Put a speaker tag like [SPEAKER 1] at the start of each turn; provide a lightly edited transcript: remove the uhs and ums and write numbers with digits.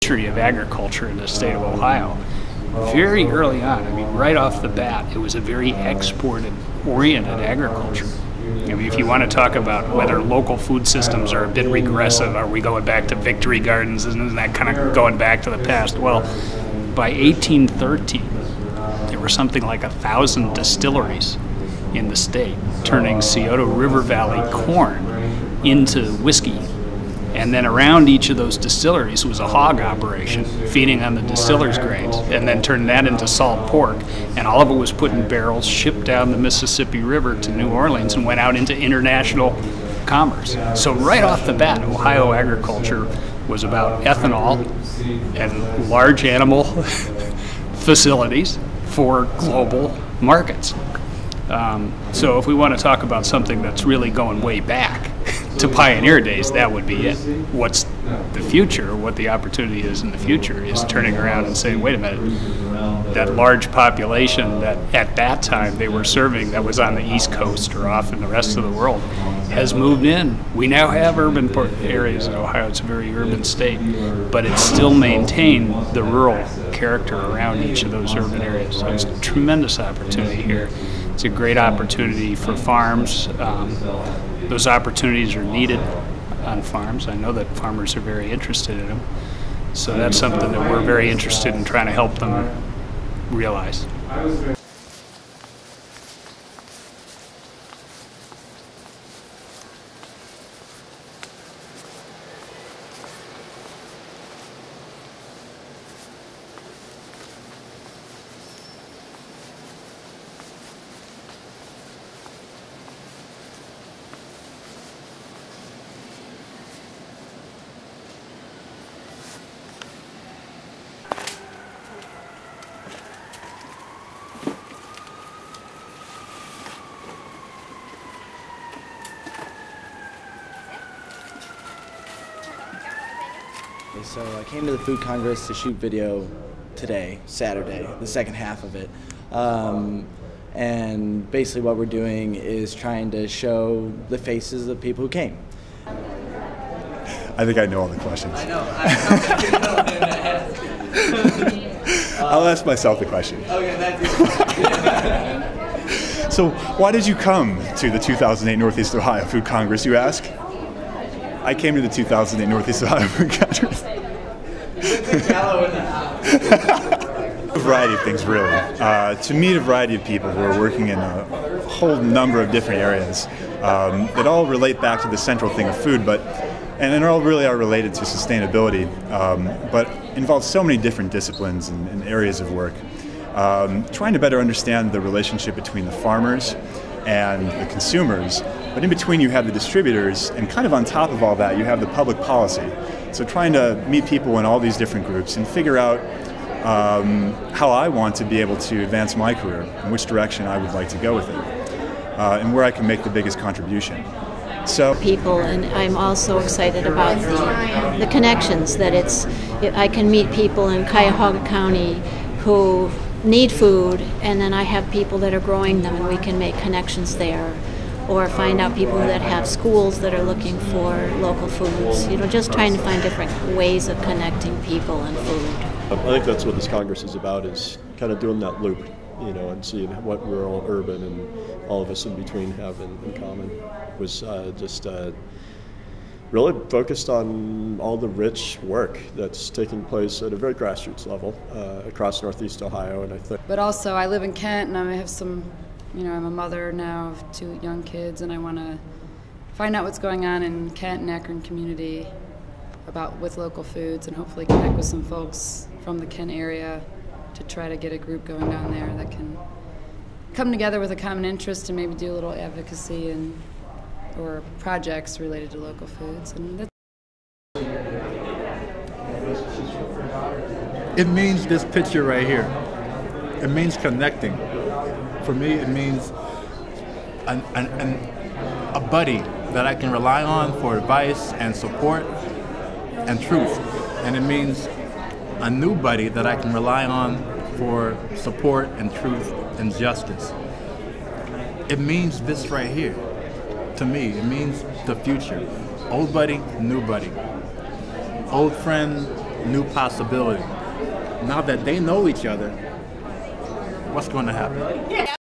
[SPEAKER 1] history of agriculture in the state of Ohio. Very early on, I mean, right off the bat, it was a very export-oriented agriculture. I mean, if you want to talk about whether local food systems are a bit regressive, are we going back to victory gardens, isn't that kind of going back to the past? Well, by 1813, there were something like 1,000 distilleries in the state, turning Scioto River Valley corn into whiskey. And then around each of those distilleries was a hog operation, feeding on the distillers' grains, and then turning that into salt pork. And all of it was put in barrels, shipped down the Mississippi River to New Orleans, and went out into international commerce. So right off the bat, Ohio agriculture was about ethanol and large animal facilities for global markets. So if we want to talk about something that's really going way back to pioneer days, that would be it. What's the future, what the opportunity is in the future, is turning around and saying, wait a minute, that large population that at that time they were serving, that was on the East Coast or off in the rest of the world, has moved in. We now have urban areas in Ohio. It's a very urban state, but it's still maintained the rural character around each of those urban areas. So it's a tremendous opportunity here. It's a great opportunity for farms. Those opportunities are needed on farms. I know that farmers are very interested in them. So that's something that we're very interested in trying to help them realize.
[SPEAKER 2] So I came to the Food Congress to shoot video today, Saturday, the second half of it. And basically what we're doing is trying to show the faces of people who came.
[SPEAKER 3] I think I know all the questions.
[SPEAKER 2] I know.
[SPEAKER 3] I'll ask myself the question.
[SPEAKER 2] Okay, that's it.
[SPEAKER 3] So why did you come to the 2008 Northeast Ohio Food Congress, you ask? I came to the 2008 Northeast Ohio Food Congress. A variety of things, really. To meet a variety of people who are working in a whole number of different areas that all relate back to the central thing of food, and all really are related to sustainability, but involve so many different disciplines and areas of work. Trying to better understand the relationship between the farmers and the consumers, but in between you have the distributors, and kind of on top of all that you have the public policy. So trying to meet people in all these different groups and figure out how I want to be able to advance my career, in which direction I would like to go with it, and where I can make the biggest contribution. So
[SPEAKER 4] people, and I'm also excited about the connections that I can meet people in Cuyahoga County who need food, and then I have people that are growing them, and we can make connections there, or find out people that have schools that are looking for local foods. You know, just trying to find different ways of connecting people and food.
[SPEAKER 5] I think that's what this Congress is about, is kind of doing that loop, you know, and seeing what rural, urban, and all of us in between have in common. Was really focused on all the rich work that's taking place at a very grassroots level across Northeast Ohio, and I think.
[SPEAKER 6] But also, I live in Kent, and I have some, you know, I'm a mother now of 2 young kids, and I want to find out what's going on in Kent and Akron community with local foods, and hopefully connect with some folks from the Kent area to try to get a group going down there that can come together with a common interest and maybe do a little advocacy or projects related to local foods. And that's
[SPEAKER 7] it means this picture right here. It means connecting. For me, it means a buddy that I can rely on for advice and support and truth. And it means a new buddy that I can rely on for support and truth and justice. It means this right here. To me, it means the future. Old buddy, new buddy. Old friend, new possibility. Now that they know each other, what's going to happen?